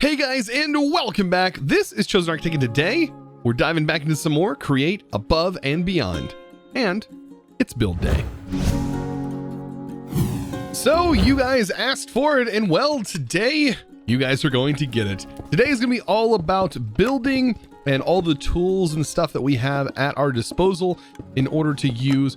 Hey guys, and welcome back. This is ChosenArchitect, and today we're diving back into some more Create Above and Beyond, and it's build day. So you guys asked for it, and well, today you guys are going to get it. Today is going to be all about building and all the tools and stuff that we have at our disposal in order to use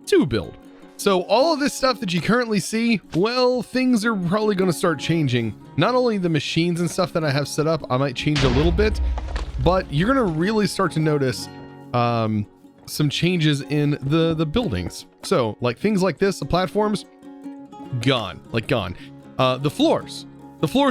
to build. So all of this stuff that you currently see, well, things are probably going to start changing. Not only the machines and stuff that I have set up, I might change a little bit, but you're going to really start to notice some changes in the buildings. So like things like this, the platforms, gone. The floors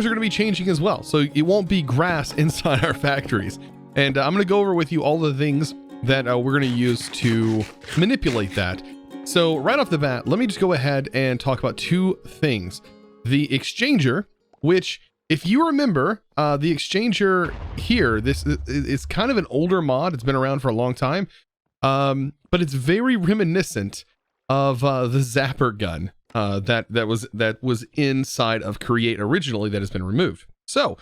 are going to be changing as well. So it won't be grass inside our factories. And I'm going to go over with you all the things that we're going to use to manipulate that. So right off the bat, let me just go ahead and talk about two things. The exchanger, which if you remember, the exchanger here, this is kind of an older mod. It's been around for a long time, but it's very reminiscent of the zapper gun that was inside of Create originally that has been removed. So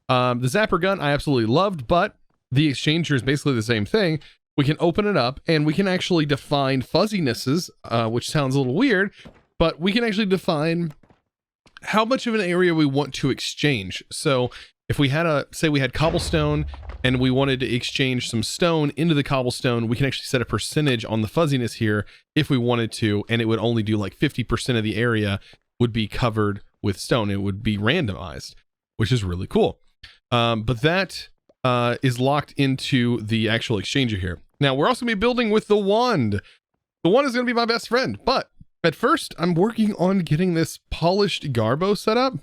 the zapper gun I absolutely loved, but the exchanger is basically the same thing. We can open it up and we can actually define fuzzinesses, which sounds a little weird, but we can actually define how much of an area we want to exchange. So if we had say we had cobblestone and we wanted to exchange some stone into the cobblestone, we can actually set a percentage on the fuzziness here if we wanted to, and it would only do like 50% of the area would be covered with stone. It would be randomized, which is really cool. But that is locked into the actual exchanger here. Now we're also going to be building with the wand. The wand is going to be my best friend, but at first I'm working on getting this polished garbo set up,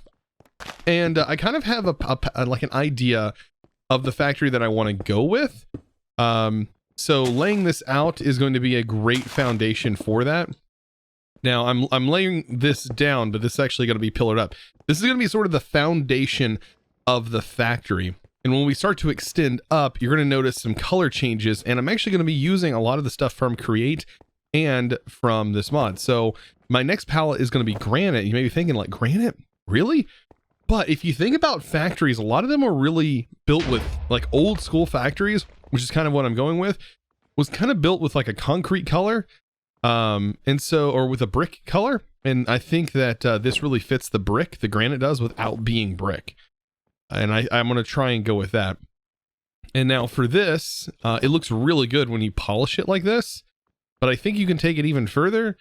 and I kind of have like an idea of the factory that I want to go with. So laying this out is going to be a great foundation for that. Now I'm laying this down, but this is actually going to be pillared up. This is going to be sort of the foundation of the factory. And when we start to extend up, you're going to notice some color changes. And I'm actually going to be using a lot of the stuff from Create and from this mod. So my next palette is going to be granite. You may be thinking like, granite? Really? But if you think about factories, a lot of them are really built with like old school factories, which is kind of what I'm going with, was kind of built with like a concrete color. Or with a brick color. And I think that this really fits the brick, the granite does, without being brick. And I'm going to try and go with that. And now for this, it looks really good when you polish it like this, but I think you can take it even further.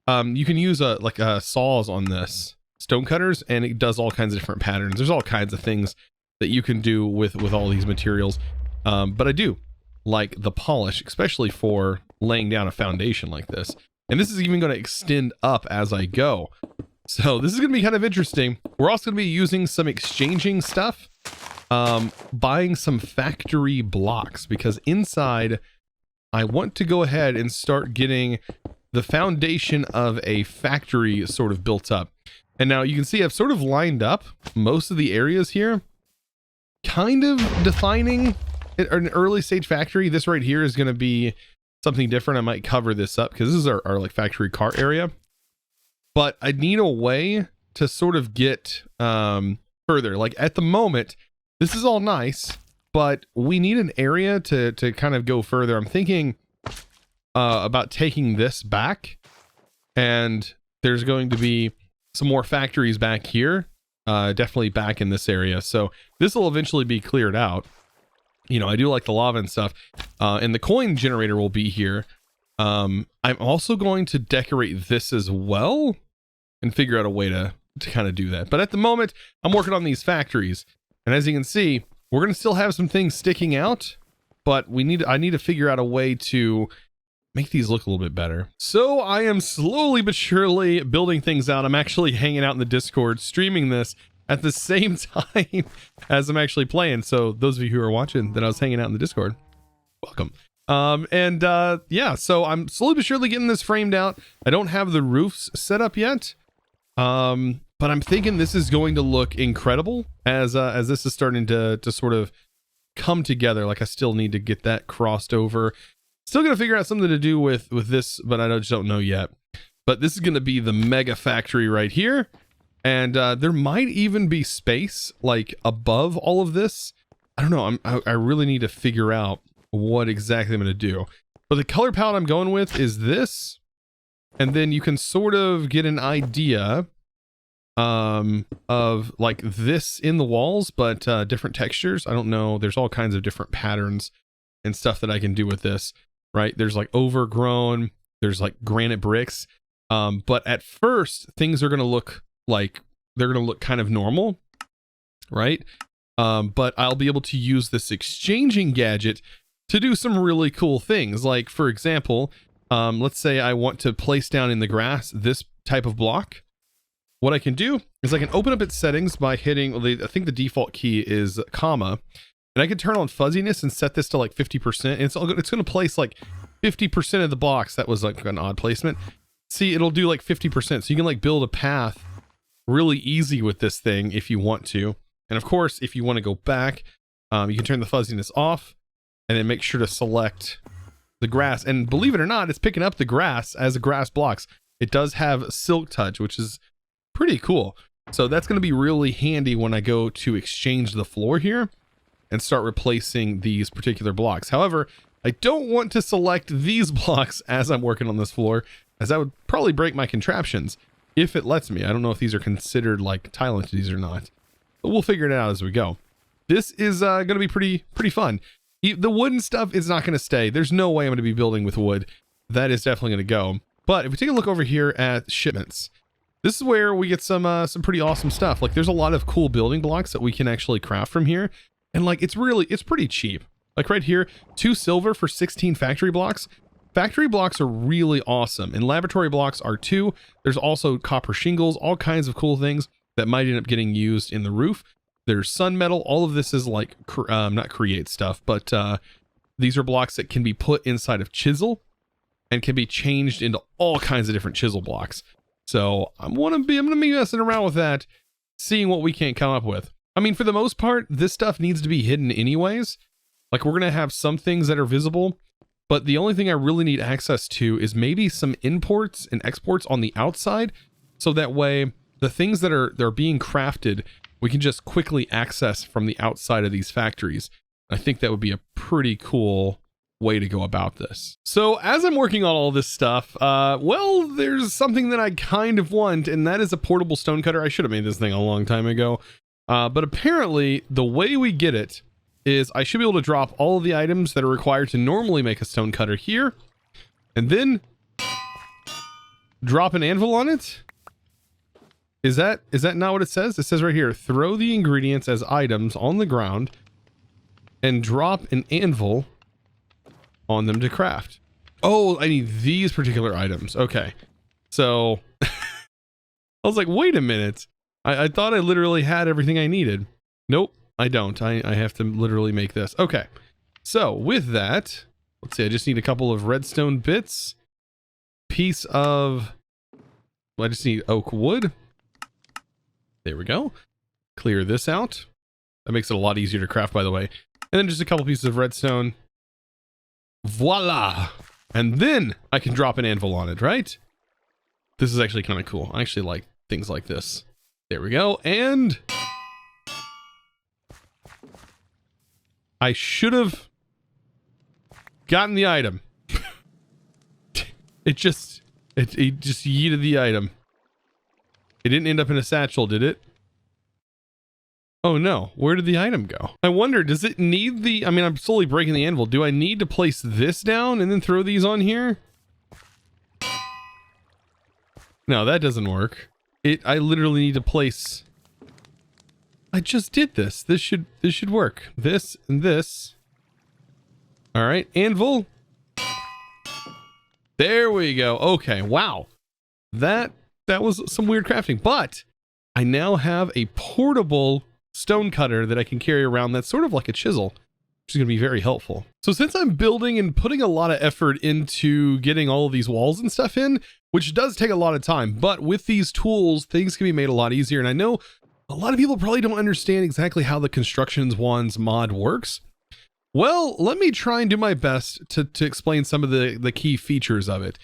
You can use saws on this, stone cutters, and it does all kinds of different patterns. There's all kinds of things that you can do with all these materials. But I do like the polish, especially for laying down a foundation like this. And this is even going to extend up as I go. So this is going to be kind of interesting. We're also going to be using some exchanging stuff, buying some factory blocks, because inside I want to go ahead and start getting the foundation of a factory sort of built up. And now you can see I've sort of lined up most of the areas here, kind of defining an early stage factory. This right here is going to be something different. I might cover this up because this is our like factory cart area. But I need a way to sort of get further. Like at the moment, this is all nice, but we need an area to kind of go further. I'm thinking about taking this back, and there's going to be some more factories back here, definitely back in this area. So this will eventually be cleared out. You know, I do like the lava and stuff, and the coin generator will be here. I'm also going to decorate this as well and figure out a way to kind of do that. But at the moment, I'm working on these factories. And as you can see, we're going to still have some things sticking out, but I need to figure out a way to make these look a little bit better. So I am slowly but surely building things out. I'm actually hanging out in the Discord, streaming this at the same time as I'm actually playing. So those of you who are watching that I was hanging out in the Discord, welcome. Yeah, so I'm slowly but surely getting this framed out. I don't have the roofs set up yet. But I'm thinking this is going to look incredible as this is starting to sort of come together. Like I still need to get that crossed over. Still gonna figure out something to do with this, but I just don't know yet. But this is gonna be the mega factory right here. And there might even be space like above all of this. I don't know. I really need to figure out what exactly I'm going to do. But the color palette I'm going with is this. And then you can sort of get an idea of like this in the walls, but different textures. I don't know. There's all kinds of different patterns and stuff that I can do with this, right? There's like overgrown, there's like granite bricks. But at first things are going to look like they're going to look kind of normal, right? But I'll be able to use this exchanging gadget to do some really cool things. Like for example, let's say I want to place down in the grass this type of block. What I can do is I can open up its settings by hitting, I think the default key is comma, and I can turn on fuzziness and set this to like 50%. And it's going to place like 50% of the blocks. That was like an odd placement. See, it'll do like 50%. So you can like build a path really easy with this thing if you want to. And of course, if you want to go back, you can turn the fuzziness off and then make sure to select the grass. And believe it or not, it's picking up the grass as a grass blocks. It does have silk touch, which is pretty cool. So that's going to be really handy when I go to exchange the floor here and start replacing these particular blocks. However, I don't want to select these blocks as I'm working on this floor, as that would probably break my contraptions if it lets me. I don't know if these are considered like tile entities or not, but we'll figure it out as we go. This is going to be pretty fun. The wooden stuff is not going to stay. There's no way I'm going to be building with wood. That is definitely going to go. But if we take a look over here at shipments, this is where we get some pretty awesome stuff. Like there's a lot of cool building blocks that we can actually craft from here. And like, it's pretty cheap. Like right here, 2 silver for 16 factory blocks. Factory blocks are really awesome, and laboratory blocks are too. There's also copper shingles, all kinds of cool things that might end up getting used in the roof. There's sun metal. All of this is like, not create stuff, but these are blocks that can be put inside of chisel and can be changed into all kinds of different chisel blocks. So I'm gonna be messing around with that, seeing what we can come up with. I mean, for the most part, this stuff needs to be hidden anyways. Like we're gonna have some things that are visible, but the only thing I really need access to is maybe some imports and exports on the outside. So that way the things that are being crafted, we can just quickly access from the outside of these factories. I think that would be a pretty cool way to go about this. So as I'm working on all this stuff, well, there's something that I kind of want, and that is a portable stone cutter. I should have made this thing a long time ago. But apparently the way we get it is I should be able to drop all of the items that are required to normally make a stone cutter here, and then drop an anvil on it. Is that not what it says? It says right here, throw the ingredients as items on the ground and drop an anvil on them to craft. Oh, I need these particular items. Okay. So I was like, wait a minute. I thought I literally had everything I needed. Nope, I don't. I have to literally make this. Okay. So with that, let's see, I just need a couple of redstone bits. Piece of, well, I just need oak wood. There we go. Clear this out. That makes it a lot easier to craft, by the way. And then just a couple pieces of redstone. Voila. And then I can drop an anvil on it, right? This is actually kind of cool. I actually like things like this. There we go. And I should have gotten the item. It just yeeted the item. It didn't end up in a satchel, did it? Oh no, where did the item go? I wonder, does it need the, I mean, I'm slowly breaking the anvil. Do I need to place this down and then throw these on here? No, that doesn't work. I literally need to place, I just did this. This should work. This and this. All right, anvil. There we go. Okay, wow. That was some weird crafting, but I now have a portable stone cutter that I can carry around that's sort of like a chisel, which is going to be very helpful. So since I'm building and putting a lot of effort into getting all of these walls and stuff in, which does take a lot of time, but with these tools, things can be made a lot easier. And I know a lot of people probably don't understand exactly how the Constructions Wands mod works. Well, let me try and do my best to explain some of the key features of it.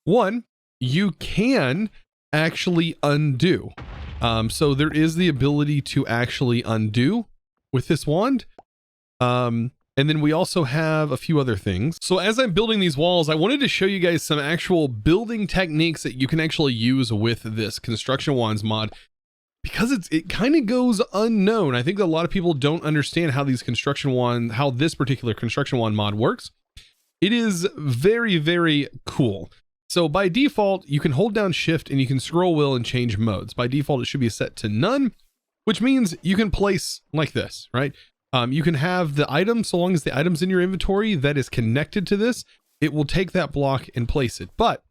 One, you can actually undo. So there is the ability to actually undo with this wand. And then we also have a few other things. So as I'm building these walls, I wanted to show you guys some actual building techniques that you can actually use with this construction wands mod, because it kind of goes unknown. I think that a lot of people don't understand how this particular construction wand mod works. It is very, very cool. So by default, you can hold down shift and you can scroll wheel and change modes. By default, it should be set to none, which means you can place like this, right? You can have the item, so long as the item's in your inventory that is connected to this, it will take that block and place it. But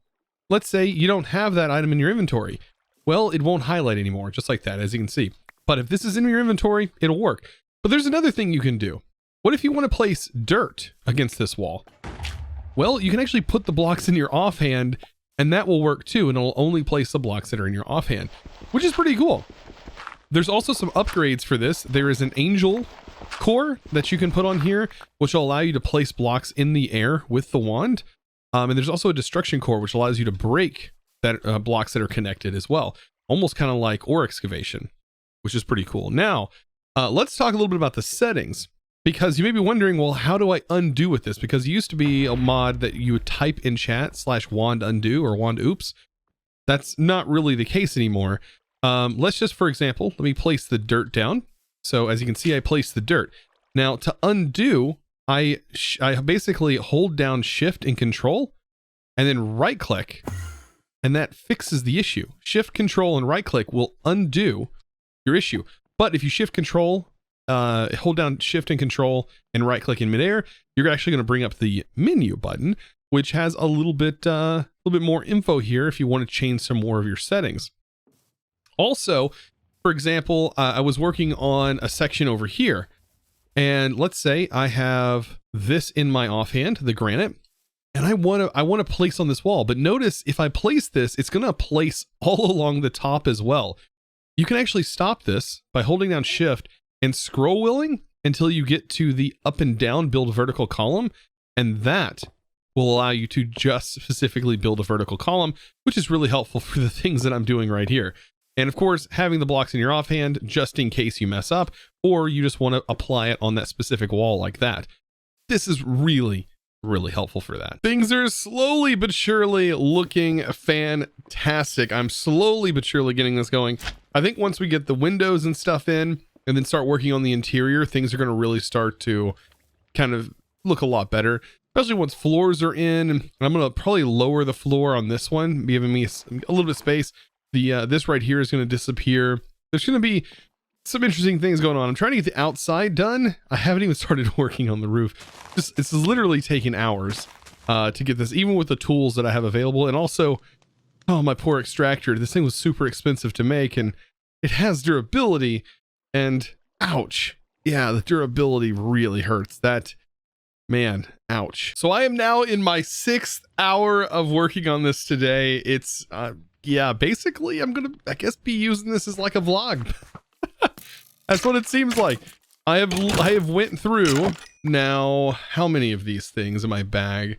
let's say you don't have that item in your inventory. Well, it won't highlight anymore, just like that, as you can see. But if this is in your inventory, it'll work. But there's another thing you can do. What if you want to place dirt against this wall? Well, you can actually put the blocks in your offhand, and that will work too, and it'll only place the blocks that are in your offhand, which is pretty cool. There's also some upgrades for this. There is an angel core that you can put on here, which will allow you to place blocks in the air with the wand. And there's also a destruction core, which allows you to break that blocks that are connected as well. Almost kind of like ore excavation, which is pretty cool. Now, let's talk a little bit about the settings, because you may be wondering, well, how do I undo with this? Because it used to be a mod that you would type in chat /wand undo or wand oops. That's not really the case anymore. Let's just, for example, let me place the dirt down. So as you can see, I placed the dirt. Now to undo, I basically hold down shift and control and then right click, and that fixes the issue. Shift, control, and right click will undo your issue. But if you shift control, hold down shift and control and right click in midair, you're actually going to bring up the menu button, which has a little bit more info here if you want to change some more of your settings. Also, for example, I was working on a section over here, and let's say I have this in my offhand, the granite, and I want to place on this wall. But notice if I place this, it's going to place all along the top as well. You can actually stop this by holding down shift and scroll wheeling until you get to the up and down build vertical column, and that will allow you to just specifically build a vertical column, which is really helpful for the things that I'm doing right here. And of course, having the blocks in your offhand just in case you mess up, or you just want to apply it on that specific wall like that. This is really, really helpful for that. Things are slowly but surely looking fantastic. I'm slowly but surely getting this going. I think once we get the windows and stuff in and then start working on the interior, things are going to really start to kind of look a lot better, especially once floors are in. And I'm going to probably lower the floor on this one, giving me a little bit of space. This right here is going to disappear. There's going to be some interesting things going on. I'm trying to get the outside done. I haven't even started working on the roof. It's literally taken hours to get this, even with the tools that I have available. And also, oh, my poor extractor. This thing was super expensive to make, and it has durability, and ouch. Yeah, the durability really hurts. That, man, ouch. So I am now in my 6th hour of working on this today. It's, yeah, basically I'm gonna, I guess, be using this as like a vlog. That's what it seems like. I have went through now, how many of these things in my bag?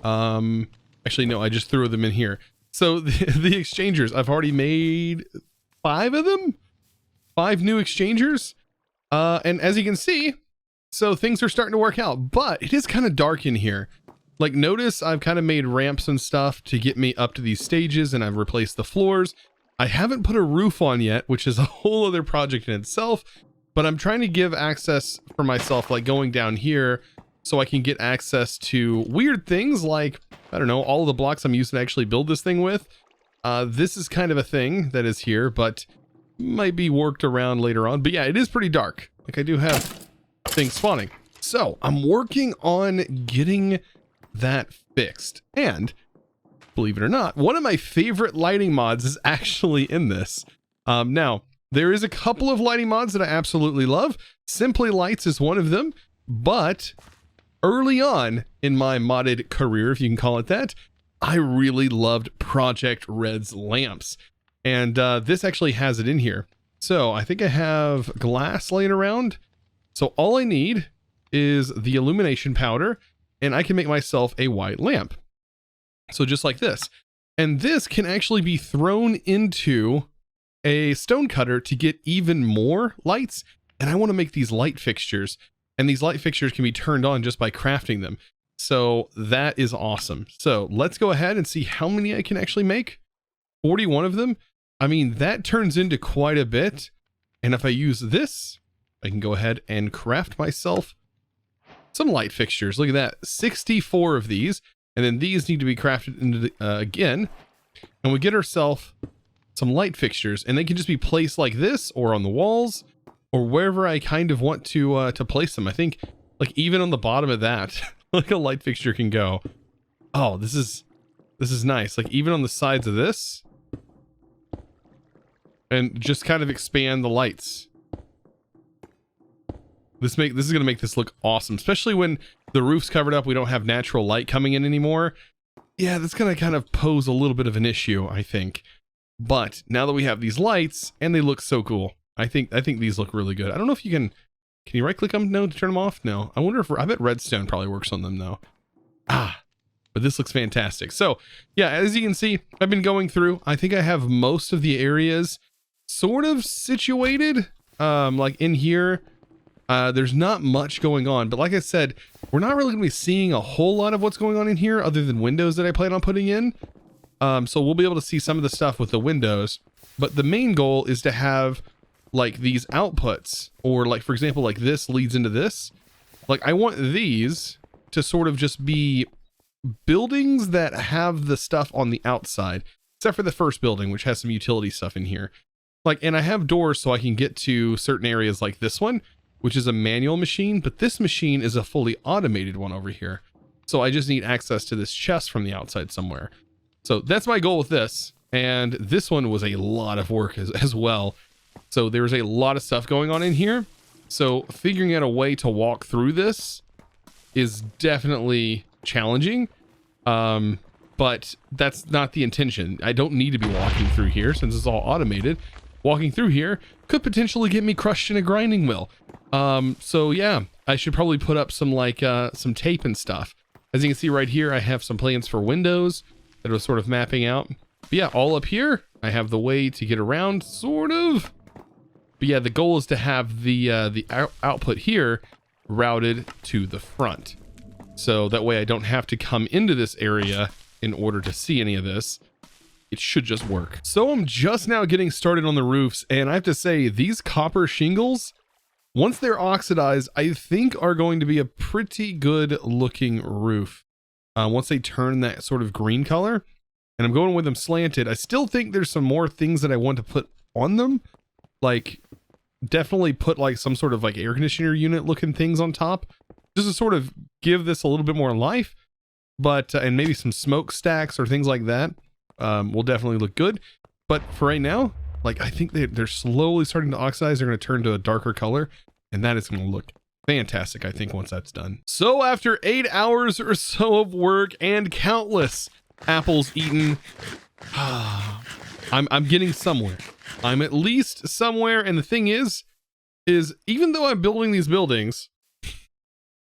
Actually, no, I just threw them in here. So the exchangers, I've already made 5 of them, 5 new exchangers. And as you can see, so things are starting to work out, but it is kind of dark in here. Like, notice I've kind of made ramps and stuff to get me up to these stages, and I've replaced the floors. I haven't put a roof on yet, which is a whole other project in itself, but I'm trying to give access for myself, like going down here, so I can get access to weird things like, I don't know, all of the blocks I'm using to actually build this thing with. This is kind of a thing that is here, but might be worked around later on. But yeah, it is pretty dark. Like, I do have things spawning. So I'm working on getting that fixed, and believe it or not, one of my favorite lighting mods is actually in this. Now there is a couple of lighting mods that I absolutely love. Simply Lights is one of them, but early on in my modded career, if you can call it that, I really loved Project Red's lamps, and this actually has it in here. So I think I have glass laying around, so all I need is the illumination powder, and I can make myself a white lamp. So just like this. And this can actually be thrown into a stone cutter to get even more lights, and I want to make these light fixtures, and these light fixtures can be turned on just by crafting them. So that is awesome. So let's go ahead and see how many I can actually make. 41 of them. I mean, that turns into quite a bit. And if I use this, I can go ahead and craft myself some light fixtures. Look at that, 64 of these. And then these need to be crafted into the, again. And we get ourselves some light fixtures, and they can just be placed like this or on the walls or wherever I kind of want to place them. I think like even on the bottom of that, like a light fixture can go. Oh, this is nice. Like even on the sides of this, and just kind of expand the lights. This is going to make this look awesome, especially when the roof's covered up. We don't have natural light coming in anymore. Yeah, that's going to kind of pose a little bit of an issue, I think. But now that we have these lights and they look so cool, I think these look really good. I don't know if you can you right click them? No, to turn them off? No. I wonder if, I bet redstone probably works on them though. But this looks fantastic. So yeah, as you can see, I've been going through, I think I have most of the areas sort of situated, like in here. There's not much going on, but like I said, we're not really gonna be seeing a whole lot of what's going on in here other than windows that I plan on putting in. So we'll be able to see some of the stuff with the windows, but the main goal is to have like these outputs, or like, for example, like this leads into this. Like I want these to sort of just be buildings that have the stuff on the outside, except for the first building, which has some utility stuff in here. Like, and I have doors so I can get to certain areas like this one, which is a manual machine, but this machine is a fully automated one over here. So I just need access to this chest from the outside somewhere. So that's my goal with this. And this one was a lot of work as well. So there's a lot of stuff going on in here. So figuring out a way to walk through this is definitely challenging. But that's not the intention. I don't need to be walking through here since it's all automated. Walking through here could potentially get me crushed in a grinding wheel. So yeah, I should probably put up some like some tape and stuff. As you can see right here, I have some plans for windows that are sort of mapping out. But yeah, all up here, I have the way to get around, sort of. But yeah, the goal is to have the output here routed to the front. So that way I don't have to come into this area in order to see any of this. It should just work. So I'm just now getting started on the roofs, and I have to say these copper shingles, once they're oxidized, I think are going to be a pretty good looking roof. Once they turn that sort of green color, and I'm going with them slanted. I still think there's some more things that I want to put on them. Like definitely put like some sort of like air conditioner unit looking things on top, just to sort of give this a little bit more life. But and maybe some smokestacks or things like that will definitely look good. But for right now, like I think they're slowly starting to oxidize. They're going to turn to a darker color, and that is going to look fantastic, I think, once that's done. So after 8 hours or so of work and countless apples eaten, I'm getting somewhere. I'm at least somewhere. And the thing is even though I'm building these buildings,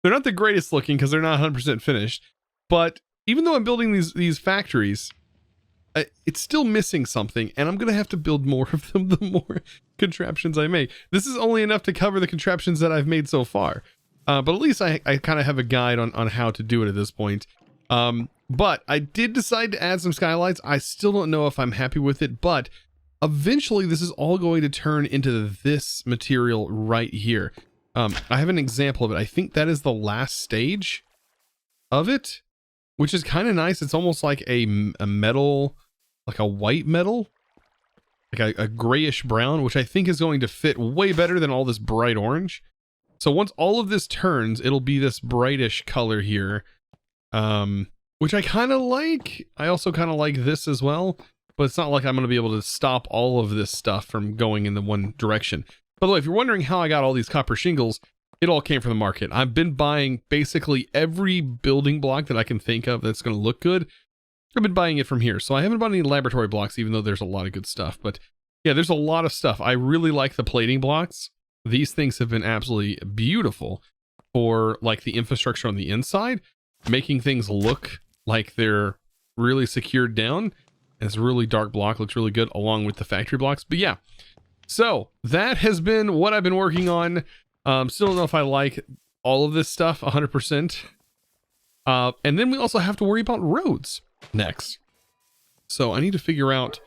they're not the greatest looking because they're not 100% finished. But even though I'm building these factories, it's still missing something, and I'm gonna have to build more of them the more contraptions I make. This is only enough to cover the contraptions that I've made so far, but at least I kind of have a guide on how to do it at this point. But I did decide to add some skylights. I still don't know if I'm happy with it, but eventually this is all going to turn into this material right here. I have an example of it. I think that is the last stage of it, which is kind of nice. It's almost like a metal, like a white metal, like a grayish brown, which I think is going to fit way better than all this bright orange. So once all of this turns, it'll be this brightish color here, which I kind of like. I also kind of like this as well, but it's not like I'm going to be able to stop all of this stuff from going in the one direction. By the way, if you're wondering how I got all these copper shingles, it all came from the market. I've been buying basically every building block that I can think of that's going to look good. I've been buying it from here. So I haven't bought any laboratory blocks, even though there's a lot of good stuff. But yeah, there's a lot of stuff. I really like the plating blocks. These things have been absolutely beautiful for like the infrastructure on the inside, making things look like they're really secured down. It's a really dark block, looks really good along with the factory blocks. But yeah, so that has been what I've been working on. Still don't know if I like all of this stuff 100%. And then we also have to worry about roads next. So I need to figure out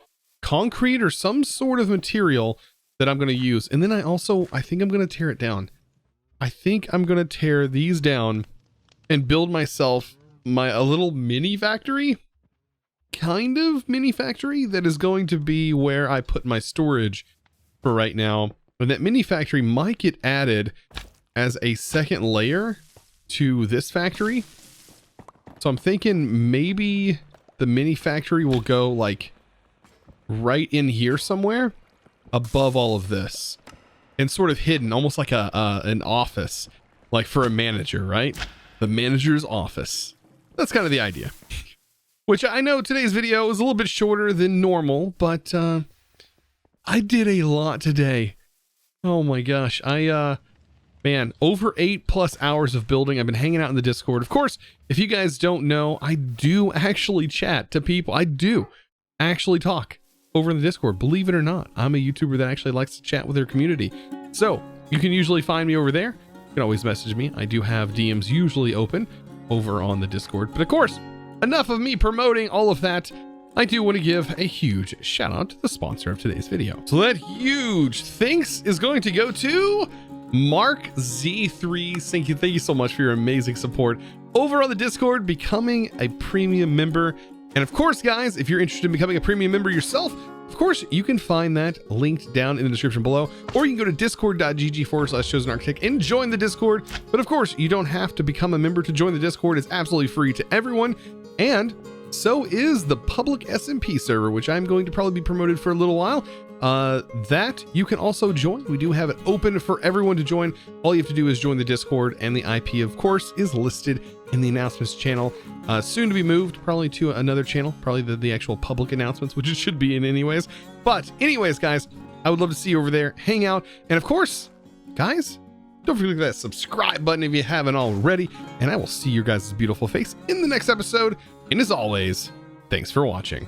concrete or some sort of material that I'm going to use. And then I think I'm going to tear it down. I think I'm going to tear these down and build myself a little mini factory, kind of mini factory that is going to be where I put my storage for right now. And that mini factory might get added as a second layer to this factory. So I'm thinking maybe the mini factory will go like right in here somewhere above all of this and sort of hidden, almost like an office, like for a manager, right? The manager's office. That's kind of the idea. Which I know today's video is a little bit shorter than normal, but I did a lot today. Oh my gosh. Man, over 8+ hours of building. I've been hanging out in the Discord. Of course, if you guys don't know, I do actually chat to people. I do actually talk over in the Discord. Believe it or not, I'm a YouTuber that actually likes to chat with their community. So you can usually find me over there. You can always message me. I do have DMs usually open over on the Discord. But of course, enough of me promoting all of that. I do want to give a huge shout out to the sponsor of today's video. So that huge thanks is going to go to Mark Z3. Thank you so much for your amazing support over on the Discord, becoming a premium member. And of course, guys, if you're interested in becoming a premium member yourself, of course, you can find that linked down in the description below, or you can go to discord.gg/ChosenArchitect and join the Discord. But of course, you don't have to become a member to join the Discord. It's absolutely free to everyone. And so is the public SMP server, which I'm going to probably be promoted for a little while. That you can also join. We do have it open for everyone to join. All you have to do is join the Discord, and the IP, of course, is listed in the announcements channel. Soon to be moved probably to another channel, probably the actual public announcements, which it should be in anyways. But anyways, guys, I would love to see you over there, hang out. And of course, guys, don't forget that subscribe button if you haven't already. And I will see your guys' beautiful face in the next episode. And as always, thanks for watching.